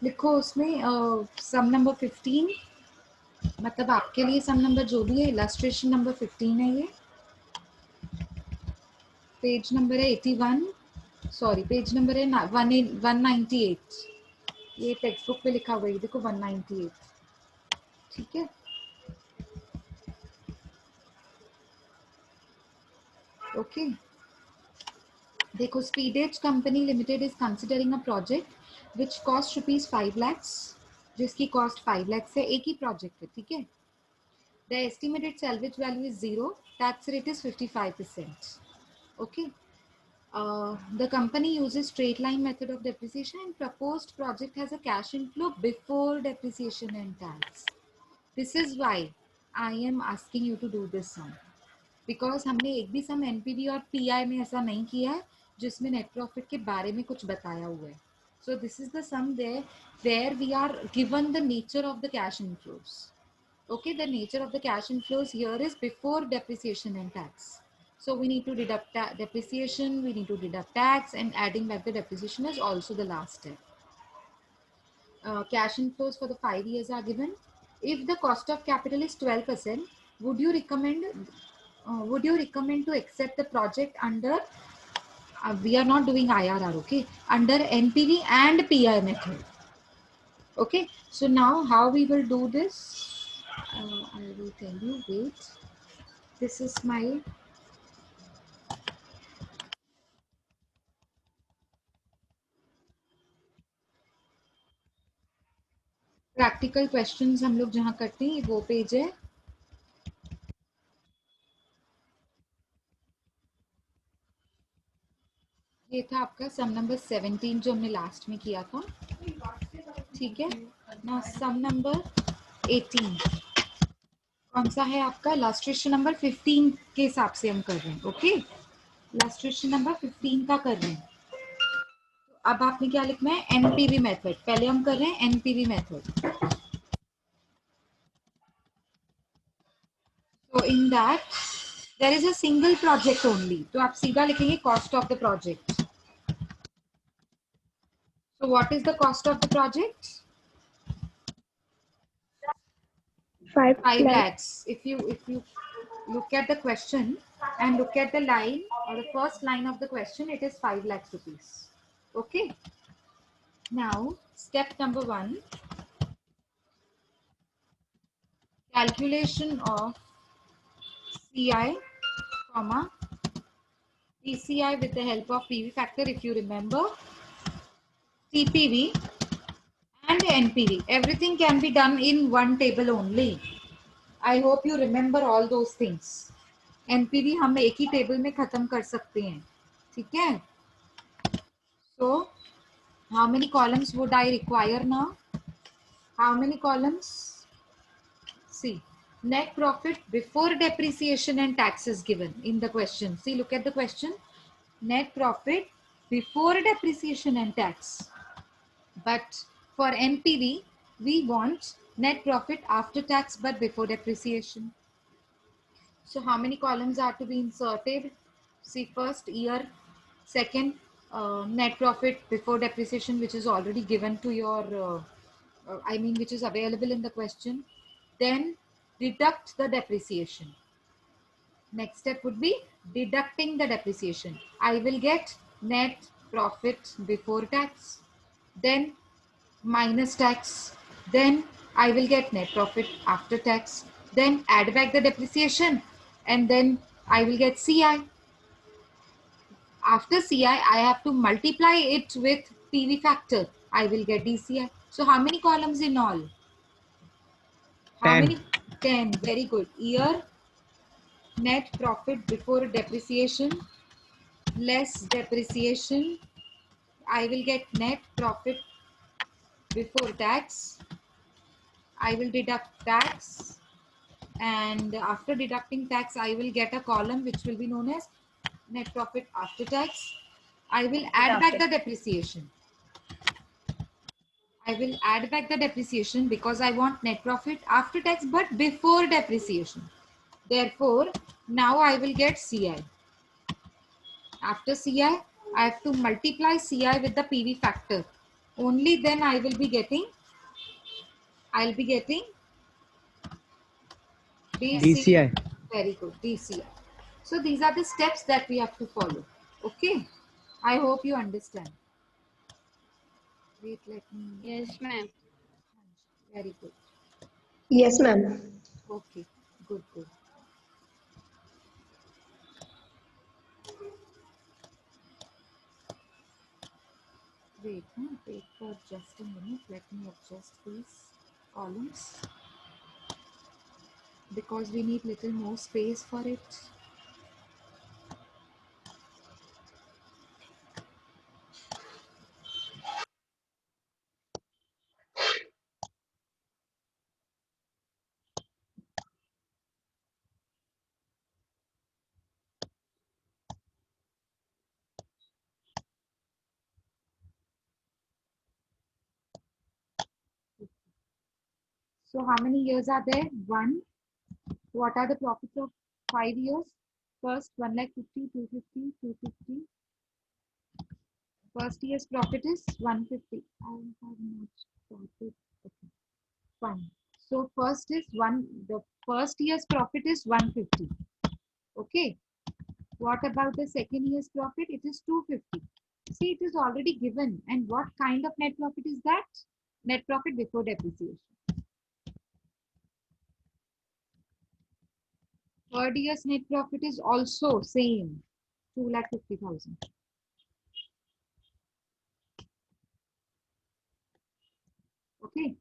लिखो उसमें सम नंबर 15, मतलब आपके लिए सम नंबर जो भी है, इलस्ट्रेशन नंबर 15 है ये, पेज नंबर है 81, सॉरी पेज नंबर है 198, ये टेक्स्ट बुक पे लिखा हुआ है, देखो 198, ठीक है। ओके, देखो Speedage company limited is considering a project which cost rupees 5 lakhs, जिसकी कॉस्ट 5 lakhs है, एक ही प्रोजेक्ट है, ठीक है। The estimated salvage value is 0, tax rate is 55%, okay. The company uses straight line method of depreciation and proposed project has a cash inflow before depreciation and tax. This is why I am asking you to do this sum. Because हमने एक भी सम NPV और pi में ऐसा नहीं किया है जिसमें नेट प्रॉफिट के बारे में कुछ बताया हुआ है. So this is the sum there where we are given the nature of the cash inflows. Okay, the nature of the cash inflows here is before depreciation and tax. So we need to deduct depreciation, we need to deduct tax, and adding back the depreciation is also the last step. Cash inflows for the 5 years are given. If the cost of capital is 12%, would you recommend to accept the project under, we are not doing IRR, okay, under NPV and PI method. Okay, so now how we will do this, I will tell you, wait, this is my practical questions हम लोग जहाँ करते हैं, वो page है. ये था आपका सम नंबर 17 जो हमने लास्ट में किया था, ठीक है ना. सम नंबर 18 कौन सा है आपका, इलस्ट्रेशन नंबर 15 के हिसाब से हम कर रहे हैं. ओके, इलस्ट्रेशन नंबर 15 का कर रहे हैं. तो अब आपने क्या लिखना है, एनपीवी मेथड. पहले हम कर रहे हैं एनपीवी मेथड. तो in that there is a single project only, तो आप सीधा लिखेंगे cost of the project. So what is the cost of the project? 5 lakhs. lakhs. If you look at the question and look at the line or the first line of the question, it is 5 lakhs rupees. Okay. Now step number 1, calculation of CI, comma PCI with the help of PV factor. If you remember, TPV and NPV, everything can be done in one table only. I hope you remember all those things. NPV हम एक ही table में खत्म कर सकते हैं, ठीक है. So how many columns would I require now, how many columns, see net profit before depreciation and tax is given in the question. See, look at the question, net profit before depreciation and tax. But for NPV we want net profit after tax but before depreciation. So how many columns are to be inserted? See, first year, second net profit before depreciation, which is already given to your, which is available in the question. Then deduct the depreciation. Next step would be deducting the depreciation. I will get net profit before tax, then minus tax, then I will get net profit after tax, then add back the depreciation, and then I will get CI. After CI, I have to multiply it with PV factor. I will get DCI. So how many columns in all? How 10. many? 10. Very good. Year, net profit before depreciation, less depreciation. I will get net profit before tax. I will deduct tax, and after deducting tax I will get a column which will be known as net profit after tax. I will add back the depreciation. I will add back the depreciation because I want net profit after tax but before depreciation. Therefore, now I will get CI. After CI, I have to multiply CI with the PV factor. only then I'll be getting DCI. Very good, DCI. So these are the steps that we have to follow. Okay, I hope you understand. Wait, let me. Yes, ma'am. Very good. Yes, ma'am. Okay, good, good. Wait, wait for just a minute. Let me adjust these columns because we need little more space for it. So how many years are there? 1. What are the profits of 5 years? First, 1,50,000, 250, 250. First year's profit is 150. I have not started. Okay, fine. So first is the first year's profit is 150. Okay. What about the second year's profit? It is 250. See, it is already given. And what kind of net profit is that? Net profit before depreciation. Third year's net profit is also same, 2,50,000. Okay.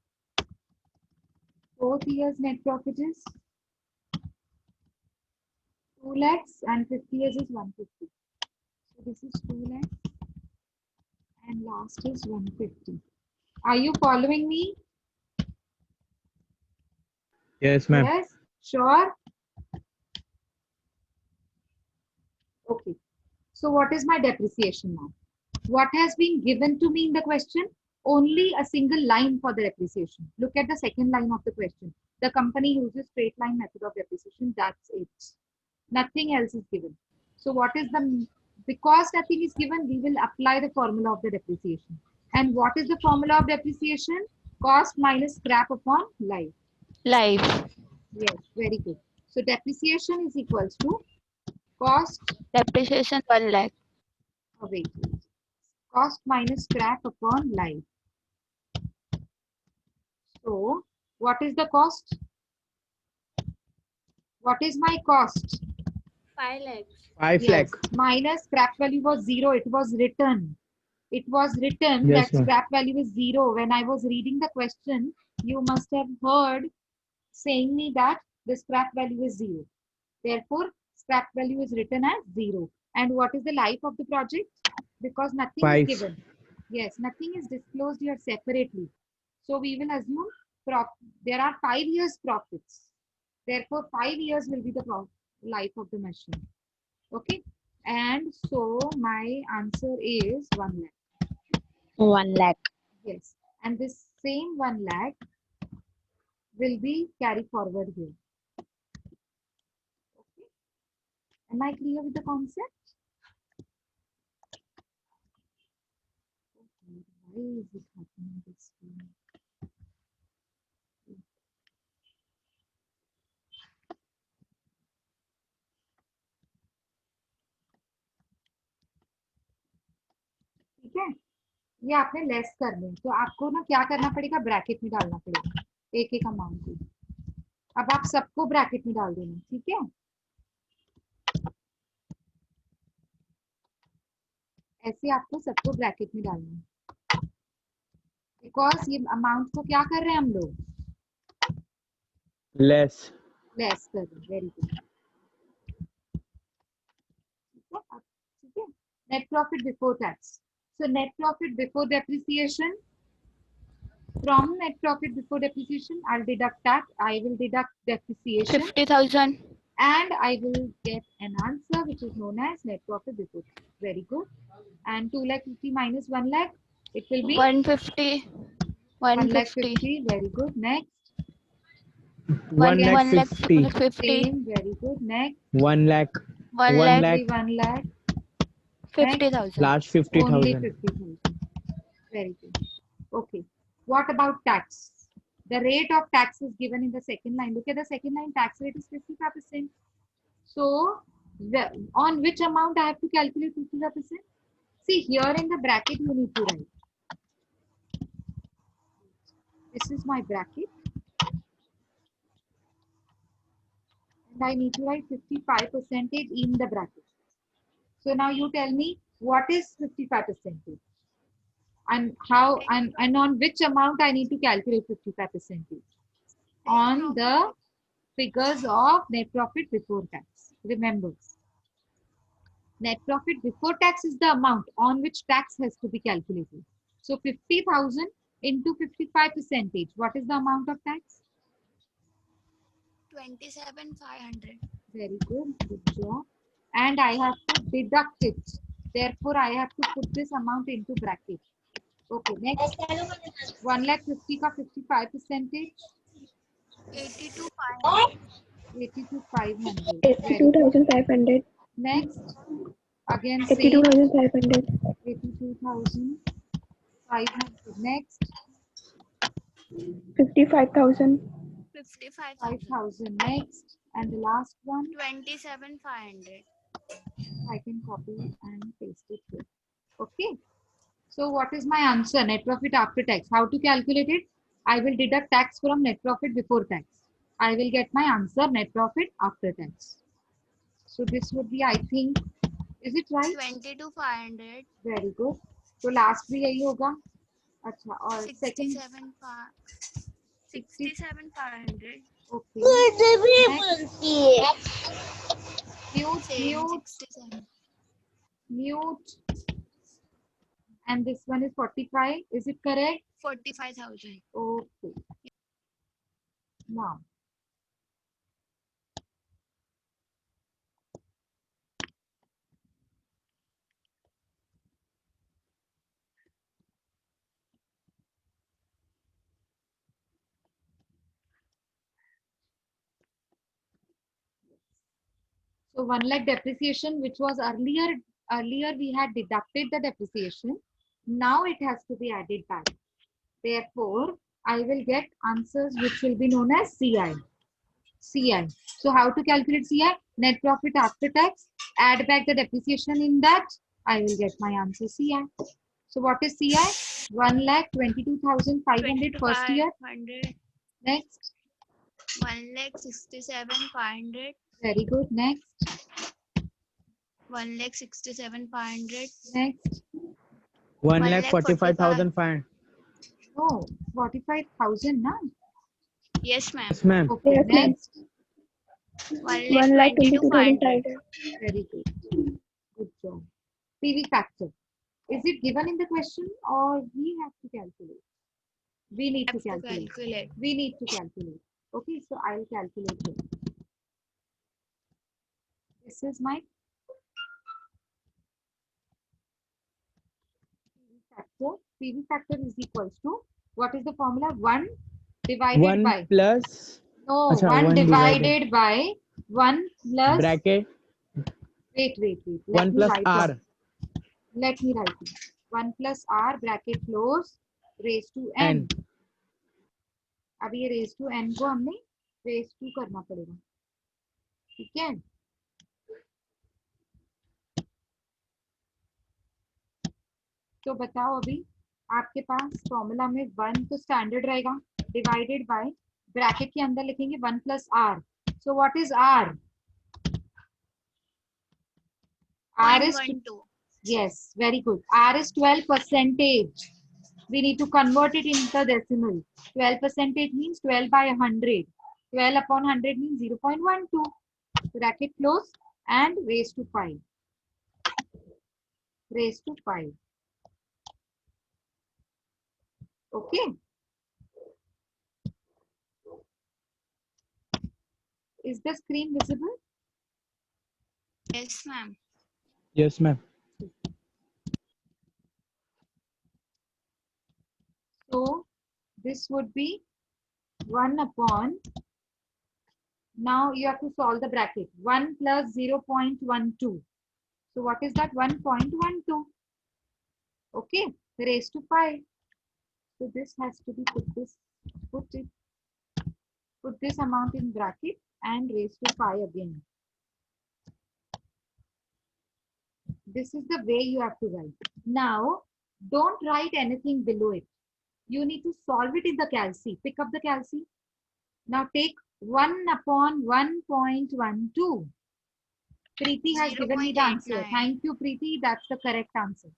Fourth year's net profit is 2 lakhs and 50 years is 150. So this is 2 lakhs and last is 150. Are you following me? Yes, ma'am. Yes, sure. Okay. So what is my depreciation now? What has been given to me in the question? Only a single line for the depreciation. Look at the second line of the question. The company uses straight line method of depreciation. That's it. Nothing else is given. So what is because nothing is given, we will apply the formula of the depreciation. And what is the formula of depreciation? Cost minus scrap upon life. Life. Yes, very good. So depreciation is equals to cost. Depreciation 1 lakh. Oh, wait. Cost minus scrap upon life. So what is the cost? What is my cost? 5 lakhs. 5 Yes. lakh. Minus scrap value was 0. It was written. It was written Yes, that ma'am. scrap value is 0. When I was reading the question, you must have heard saying me that the scrap value is 0. Therefore, scrap value is written as 0. And what is the life of the project? Because nothing 5. is given. Yes, nothing is disclosed here separately. So we will assume there are 5 years profits. Therefore, 5 years will be the life of the machine. Okay. And so my answer is 1 lakh. 1 lakh. Yes. And this same 1 lakh will be carried forward here. Okay. Am I clear with the concept? Okay. Why is it happening this way? ठीक है, ये आपने less कर लें तो आपको ना क्या करना पड़ेगा, ब्रैकेट में डालना पड़ेगा एक एक अमाउंट को. अब आप सबको ब्रैकेट में डाल देना. ठीक है, ऐसे आपको सबको ब्रैकेट में डालना है. बिकॉज ये अमाउंट को क्या कर रहे हैं हम लोग, लेस कर रहे हैं. Very good. ठीक है, net profit before tax. So net profit before depreciation, from net profit before depreciation, I'll deduct tax, I will deduct depreciation, 50,000. and I will get an answer which is known as net profit before tax. Very good. And 2,50,000 minus 1 lakh, it will be 150. 1,50,000. Very good. Next, 1 lakh 50. 50. same. Very good. Next, 1 lakh. 1 1 lakh. lakh. 1 lakh. 50,000. Last Only 50,000. 50,000. Very good. Okay. What about tax? The rate of tax is given in the second line. Look at the second line, tax rate is 55%. So, on which amount I have to calculate 55%? See, here in the bracket you need to write. This is my bracket. And I need to write 55% in the bracket. So now you tell me what is 55%? And how and on which amount I need to calculate 55%? On the figures of net profit before tax. Remember, net profit before tax is the amount on which tax has to be calculated. So 50,000 into 55%. What is the amount of tax? 27,500. Very good. Good job. And I have to deduct it. Therefore, I have to put this amount into bracket. Okay, next. 1,50,000 का 55%. 82,500. 82,500. 82,500. Next. Again, same. 82,500. 82,500. Next. 55,000. 55,000. 5,000. Next. And the last one, 27,500. I can copy and paste it here. Okay. So what is my answer? Net profit after tax. How to calculate it? I will deduct tax from net profit before tax. I will get my answer net profit after tax. So this would be, I think, is it right? 22,500. Very good. So last भी यही होगा. अच्छा और second 67,500. okay. Same, Mute. 67. Mute. And this one is 45. Is it correct? 45,000. Okay. Now. So 1 lakh depreciation, which was earlier we had deducted the depreciation. Now it has to be added back. Therefore, I will get answers which will be known as CI. CI. So how to calculate CI? Net profit after tax. Add back the depreciation in that. I will get my answer CI. So what is CI? 1,22,500 first year. 2,500. Next. 1,67,500. Very good. Next. 1,67,500. Next. 1,45,500. Oh, 45,000 now. Yes, ma'am. Yes, ma'am. Okay, Yes, ma'am. next. 1,22,500. Very Very good. Good job. PV factor. Is it given in the question or we have to calculate? We need to Have to calculate. calculate. We need to calculate. Okay, so I'll calculate it. This is my PV factor. PV factor is equals to, what is the formula? 1 divided 1 by, plus no, Acha, 1 1 divided by 1 plus, bracket wait. 1 plus R. Let me write it. 1 plus R bracket close raised to N. अब ये raised to N को हमने raised to करना पड़ेगा. ठीक है? तो बताओ अभी आपके पास फॉर्मूला में 1 तो स्टैंडर्ड रहेगा, डिवाइडेड बाय ब्रैकेट के अंदर लिखेंगे 1 plus R. So what is R? R is 0.12. Yes, very good. R is 12%. We need to convert it into decimal. 12% means 12 by 100. 12 upon 100 means 0.12. Bracket close and raised to 5. Raised to 5. Okay. Is the screen visible? Yes, ma'am. Yes, ma'am. So this would be 1 upon, now you have to solve the bracket, 1 plus 0.12. So what is that? 1.12. Okay, raised to 5. So this has to be put this amount in bracket and raised to 5 again. This is the way you have to write. Now, don't write anything below it. You need to solve it in the calci. Pick up the calci. Now take 1 upon 1.12. Preeti has given me the answer. 0.89. Thank you, Preeti. That's the correct answer.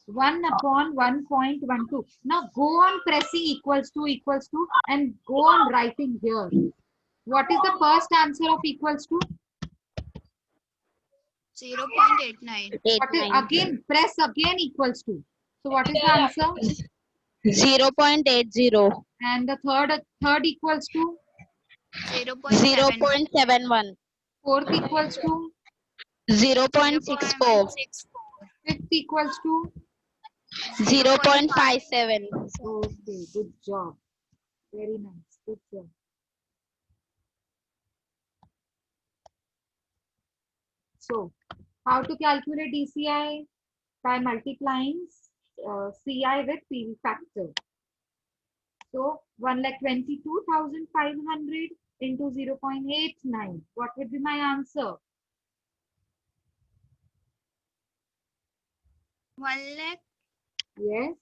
1 upon 1.12. Now go on pressing equals to and go on writing here. What is the first answer of equals to? 0.89. What is, again, press again equals to. So what is the answer? 0.80. And the third equals to? 0.7. 0.71. Fourth equals to? 0.64. Fifth equals to? 0.57. Okay, good job. Very nice. Good job. So, how to calculate DCI? By multiplying CI with PV factor. So, 1,22,500 into 0.89. What would be my answer? 1 lakh. Yes.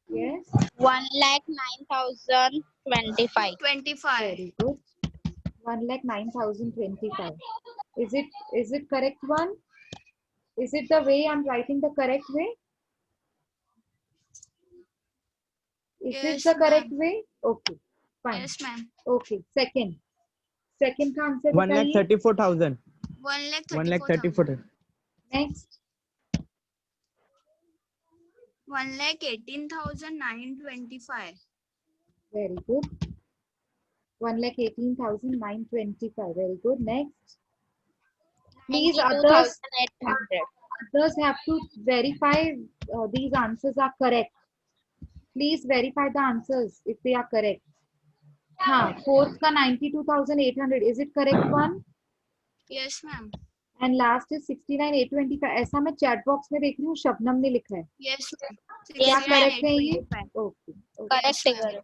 Yes. 1,09,025. 25. Very good. 1,09,025. Is it correct one? Is it the way I'm writing the correct way? Is this Yes, the correct ma'am. way? Okay, fine. Yes, ma'am. Okay, second का answer 1,34,000. 1,34,000. Next, 1,18,925. very good. 1,18,925. Very good. Next, please others 92,800. have to verify these answers are correct. Please verify the answers if they are correct. हाँ, fourth का 92,800. Is it correct one? Yes, ma'am. And last is 69,825. ऐसा मैं chat box में देख रही हूँ शबनम ने लिखा है. Yes, ma'am. क्या Yes, correct है ये? 69,825. Okay. Correct Yes, ma'am. figure.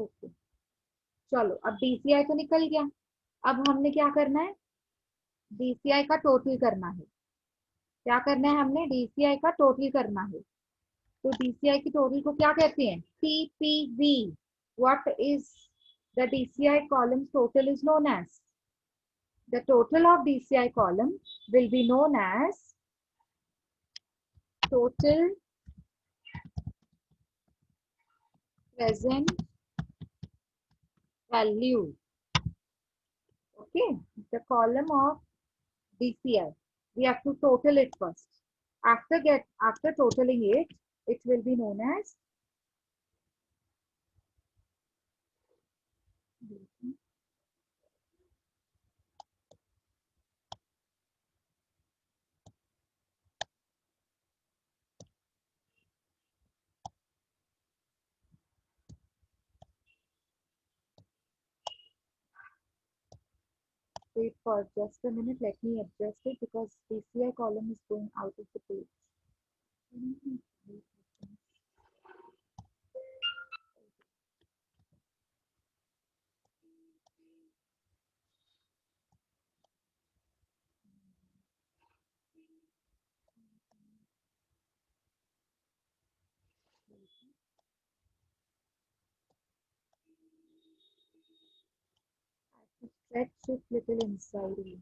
Okay. चलो अब DCI तो निकल गया. अब हमने क्या करना है? DCI का टोटल करना है. क्या करना है हमने? DCI का टोटल करना है. तो DCI की टोटल को क्या कहते हैं? TPV. What is the DCI column total is known as? The total of DCI column will be known as total present value. Okay, the column of DCI. We have to total it first. After totaling it, it will be known as wait for just a minute. Let me adjust it because DCI column is going out of the page. Stretch it little inside.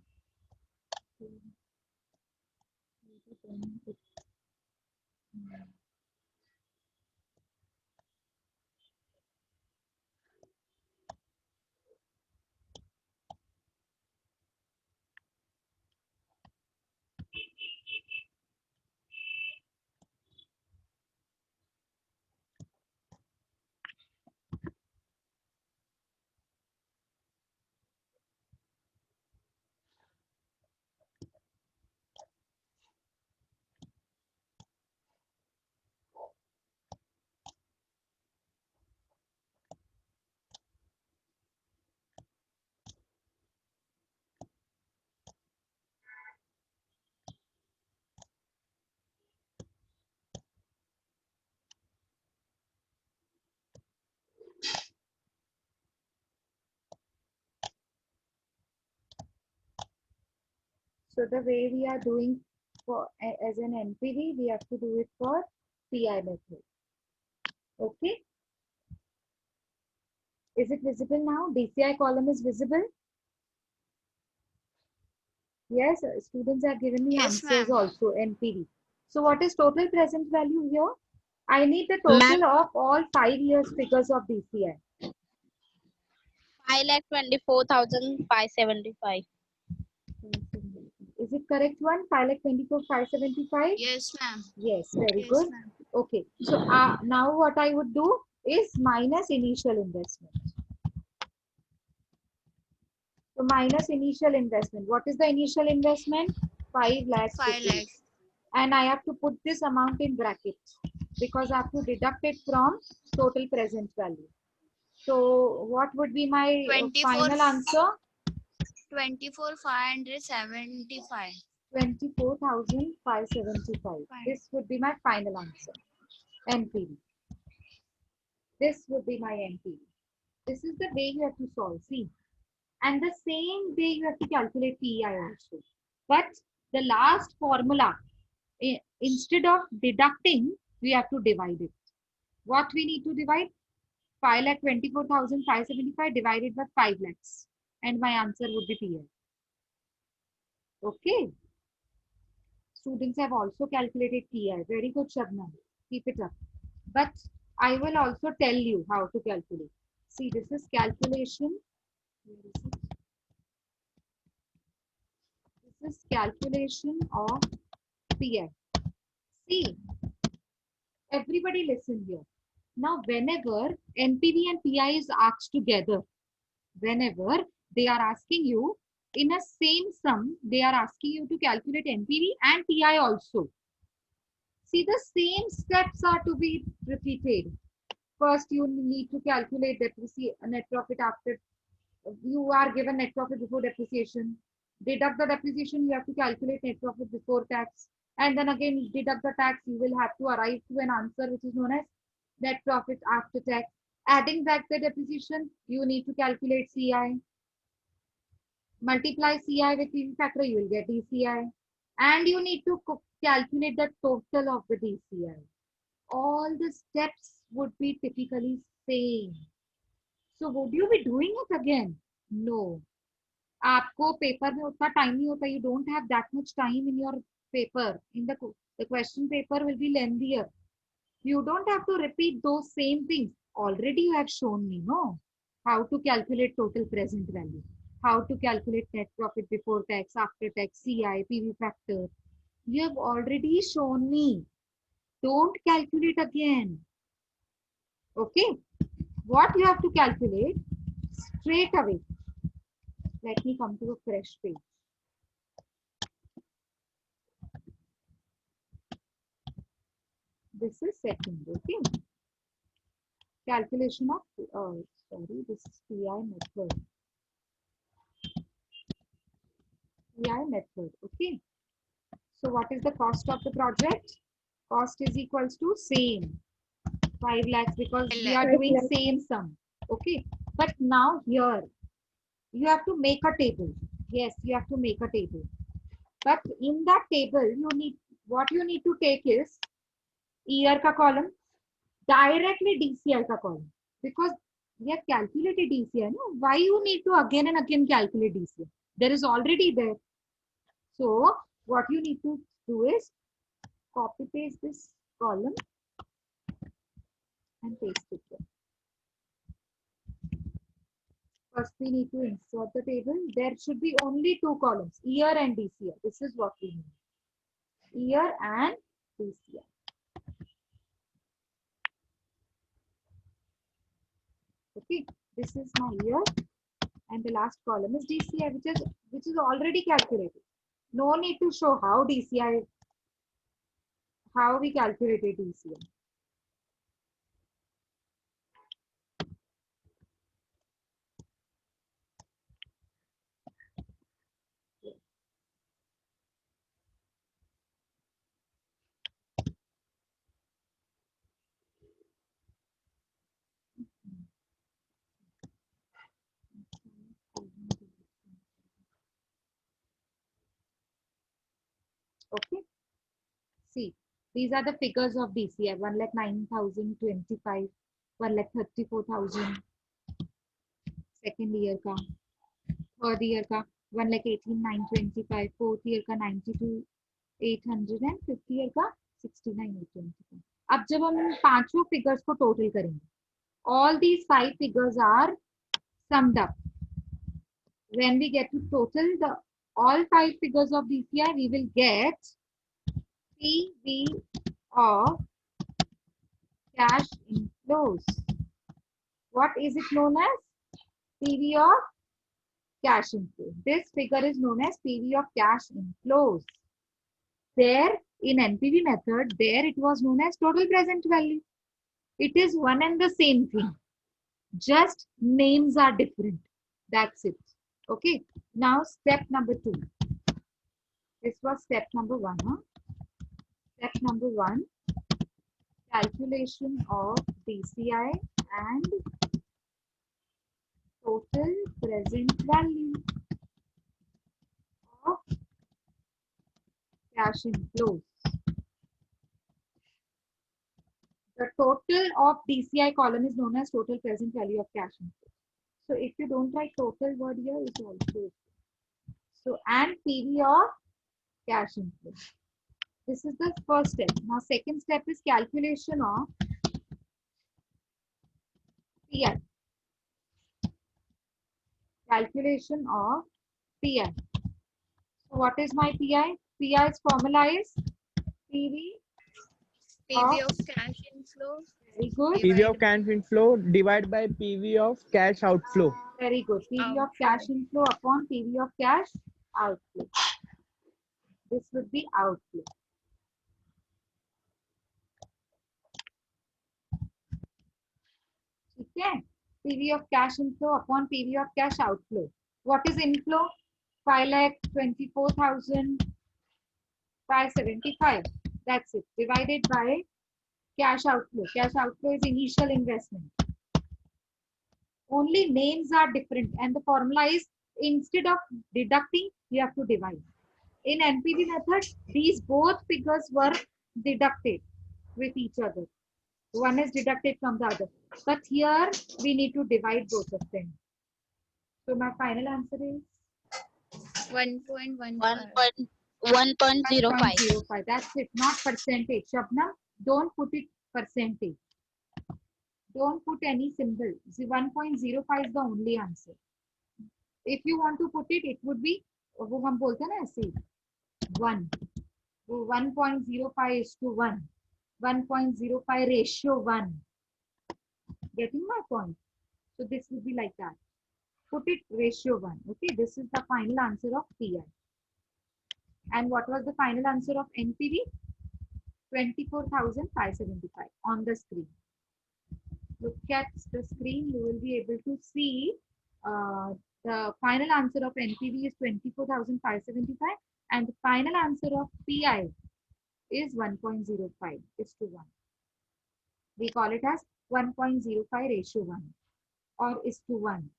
So the way we are doing for as an NPV, we have to do it for PI method. Okay. Is it visible now? DCI column is visible? Yes, students have given me Yes, answers ma'am. also, NPV. So what is total present value here? I need the Ma'am. total of all 5 years figures of DCI. 5,24,575. Is it correct one? 5,24,575? Yes, ma'am. Yes, very Yes, good. ma'am. Okay, so now what I would do is minus initial investment. So minus initial investment. What is the initial investment? 5 lakhs 5 rupees. lakhs. And I have to put this amount in brackets because I have to deduct it from total present value. So what would be my 24 final answer? 24,575. 24,575. This would be my final answer. NPV. This would be my NPV. This is the way you have to solve. See, and the same way you have to calculate PEI also. But the last formula, instead of deducting, we have to divide it. What we need to divide? 5,24,575 divided by 5 lakhs. And my answer would be PI. Okay. Students have also calculated PI. Very good, Shabnam. Keep it up. But I will also tell you how to calculate. See, this is calculation. Where is it? This is calculation of PI. See, everybody listen here. Now, whenever NPV and PI is asked together, whenever they are asking you in a same sum, they are asking you to calculate NPV and PI also. See, the same steps are to be repeated. First, you need to calculate net profit after you are given net profit before depreciation. Deduct the depreciation, you have to calculate net profit before tax. And then again, deduct the tax, you will have to arrive to an answer which is known as net profit after tax. Adding back the depreciation, you need to calculate CI. Multiply CI with PV factor, you will get DCI. And you need to calculate the total of the DCI. All the steps would be typically same. So would you be doing it again? No. आपको paper में उतना time नहीं होता. You don't have that much time in your paper. In the question paper will be lengthier. You don't have to repeat those same things. Already you have shown me, no? How to calculate total present value. How to calculate net profit before tax, after tax, CI, PV factor. You have already shown me. Don't calculate again. Okay? What you have to calculate straight away. Let me come to a fresh page. This is second, okay? Calculation of, this is PI method. PI method, okay? So what is the cost of the project? Cost is equals to same, 5 lakhs because we are 5 doing lakhs. same sum, okay? But now here, you have to make a table. Yes, you have to make a table. But in that table, what you need to take is year ka column, directly DCI ka column. Because we have calculated DCI, no? Why you need to again and again calculate DCI? There is already there. So what you need to do is copy paste this column and paste it there. First we need to insert the table. There should be only 2 columns, year and DCI. This is what we need. Year and DCI. Okay, this is my year and the last column is DCI, which is already calculated. No need to show how we calculated DCI. Okay. See, these are the figures of DCI. 1,09,025, 1,34,000. Second year का, third year का 1,18,925, fourth year का 92,800 and fifth year का 69,825. अब जब हम पांचों figures को total करेंगे, all these five figures are summed up. When we get to total the all five figures of DCI, we will get PV of cash inflows. What is it known as? PV of cash inflows. This figure is known as PV of cash inflows. There in NPV method, there it was known as total present value. It is one and the same thing. Just names are different. That's it. Okay. Now step number 2. This was step number 1. Huh? Step number 1. Calculation of DCI and total present value of cash inflows. The total of DCI column is known as total present value of cash inflows. So if you don't write total word here, it's also. So and PV of cash inflows. This is the first step. Now second step is calculation of PI. Calculation of PI. So what is my PI? PI's formula is PV PV of cash inflows. Very good. PV of cash inflow divided by PV of cash outflow. Very good. PV of cash inflow upon PV of cash outflow. This would be outflow. Okay. PV of cash inflow upon PV of cash outflow. What is inflow? 5,24,575. That's it. Divided by cash outflow. Cash outflow is initial investment. Only names are different and the formula is instead of deducting, you have to divide. In NPV method, these both figures were deducted with each other. One is deducted from the other. But here we need to divide both of them. So my final answer is 1.15. 1.05. 1.05. That's it, not percentage. Shabnam, don't put it percentage. Don't put any symbol. 1.05 is the only answer. If you want to put it, it would be, वो हम बोलते हैं ना ऐसे 1. 1.05 is to 1. 1.05 ratio 1. Getting my point? So this would be like that. Put it ratio 1. Okay, this is the final answer of PI. And what was the final answer of NPV? 24,575 on the screen. Look at the screen, you will be able to see the final answer of NPV is 24,575 and the final answer of PI is 1.05 is to 1. We call it as 1.05 ratio 1 or is to 1.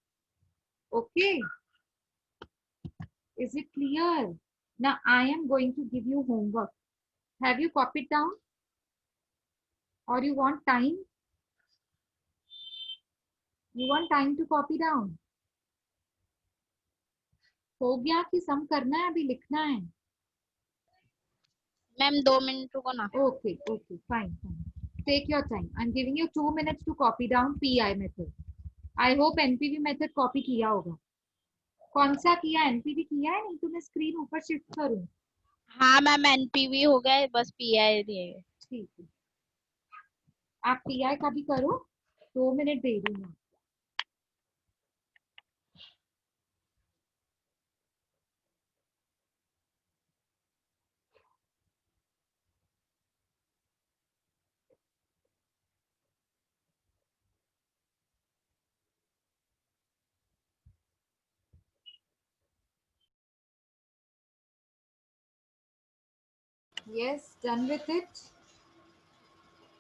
Okay. Is it clear? Now I am going to give you homework. Have you copied down? Or you want time? You want time to copy down? हो गया कि सम करना है अभी लिखना है? Ma'am 2 minute रुको ना. Okay, okay, fine, fine. Take your time. I'm giving you 2 minutes to copy down PI method. I hope NPV method copy किया होगा. कौन सा किया? NPV किया है? नहीं तो मैं स्क्रीन ऊपर शिफ्ट करूं. हाँ मैम एनपीवी हो गया है, बस पीआई दिए. ठीक है. आप PI का भी करो. 2 मिनट दे रही हूँ. Yes, done with it.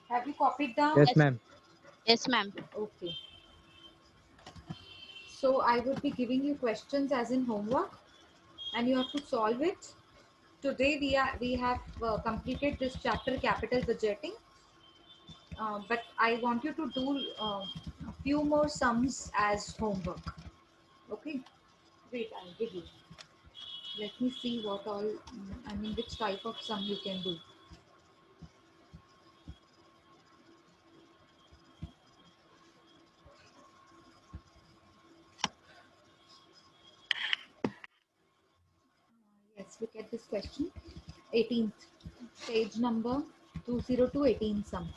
Have you copied down? Yes, ma'am. Yes ma'am. Okay. So I would be giving you questions as in homework and you have to solve it. today we have completed this chapter, capital budgeting. But I want you to do a few more sums as homework. Okay. Wait, I'll give you. Let me see what all. I mean, which type of sum you can do. Yes, look at this question. 18th, page number 202, 18 sum.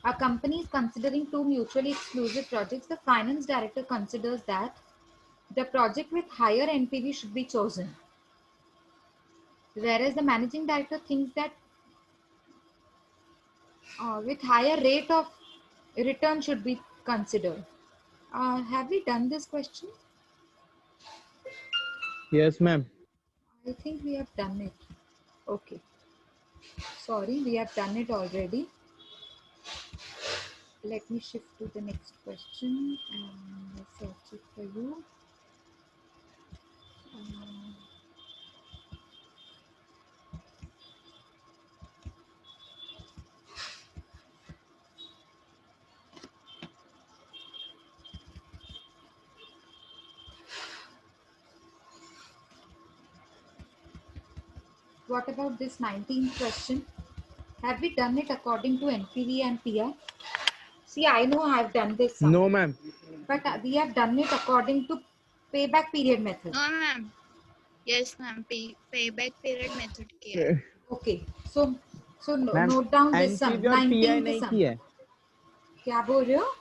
A company is considering two mutually exclusive projects. The finance director considers that the project with higher NPV should be chosen, whereas the managing director thinks that with higher rate of return should be considered. Have we done this question? Yes, ma'am. I think we have done it. Okay. Sorry, we have done it already. Let me shift to the next question and search it for you. What about this 19th question? Have we done it according to NPV and PI? See, I know I have done this, No, ma'am. but we have done it according to payback period method. No, ma'am. Yes, ma'am. Payback period method किया है. Okay, so ma'am note down this sum. NPV और pi 19th नहीं sum. की है. क्या बोल रहे हो?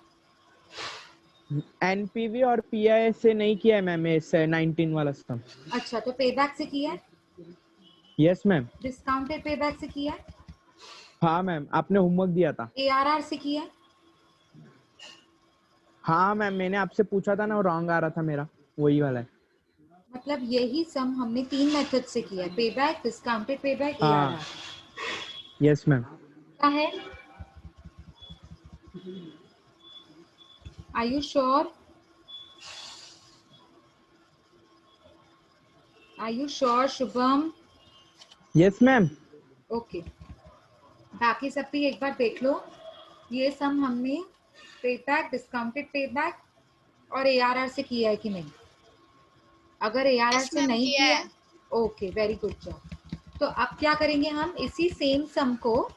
एनपीवी और पीआई से नहीं किया है मैम, इस 19 वाला सम. अच्छा, तो पेबैक से किया है? Yes ma'am. डिस्काउंटेड पेबैक से किया है? हाँ मैम, आपने होमवर्क दिया था. ARR से किया है? हाँ मैम, मैंने आपसे पूछा था ना, वो रॉन्ग आ रहा था मेरा, वही वाला है. मतलब यही सम हमने 3 मेथड से किया है, पेबैक, डिस्काउंटेड पेबैक, हाँ. ARR. Yes ma'am. क्या है? Are you sure? Are you sure, Shubham? Yes ma'am. Okay. बाकी सब भी एक बार देख लो. ये सम हमने पेबैक, डिस्काउंटेड पेबैक और ARR से किया है कि नहीं? अगर ARR Yes, से ma'am, नहीं किया किया, है. Okay, very good job. तो अब क्या करेंगे हम? इसी सेम सम को,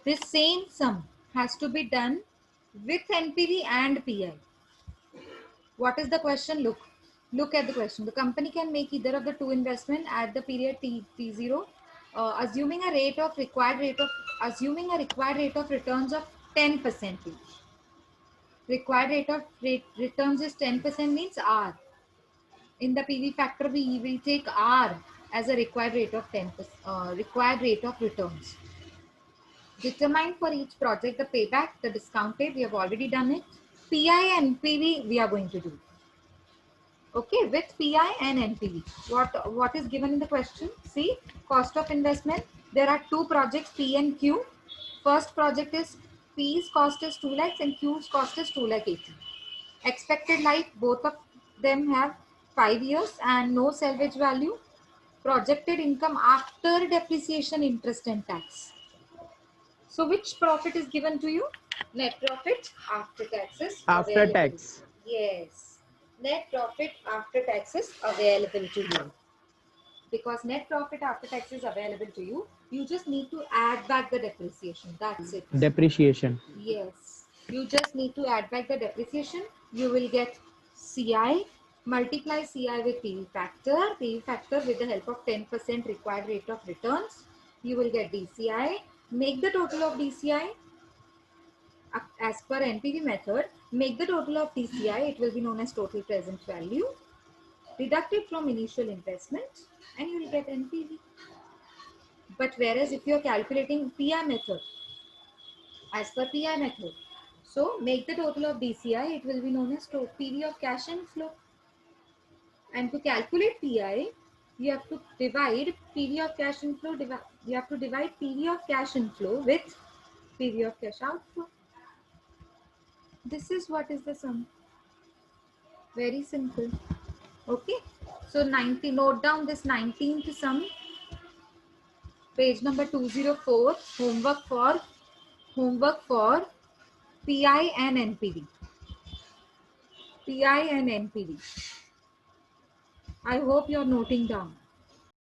this same sum has to be done with NPV and PI. What is the question? Look at the question. The company can make either of the two investment at the period T0, assuming a required rate of returns of 10% each. Required rate of returns is 10% means R. In the PV factor, we will take R as a required rate of 10%, required rate of returns. Determine for each project the payback, the discount rate, we have already done it. PI and NPV we are going to do. Okay, with PI and NPV. What is given in the question? See, cost of investment. There are two projects, P and Q. First project is P's cost is 2 lakhs and Q's cost is 2 lakh 80. Expected life, both of them have 5 years and no salvage value. Projected income after depreciation, interest and tax. So which profit is given to you? Net profit after taxes. After available. Tax. Yes. Net profit after taxes available to you. Because net profit after tax is available to you, you just need to add back the depreciation. That's it. Depreciation. Yes. You just need to add back the depreciation. You will get CI. Multiply CI with PV factor. PV factor with the help of 10% required rate of returns. You will get DCI. Make the total of DCI. As per NPV method, make the total of DCI. It will be known as total present value. Deduct it from initial investment and you will get NPV. But whereas if you are calculating PI method, as per PI method, so make the total of DCI, it will be known as PV of cash inflow. And to calculate PI, you have to divide PV of cash inflow, you have to divide PV of cash inflow with PV of cash outflow. This is what is the sum. Very simple. Okay. So 90, note down this 19th sum. Page number 204. Homework for PI and NPV. PI and NPV. I hope you're noting down.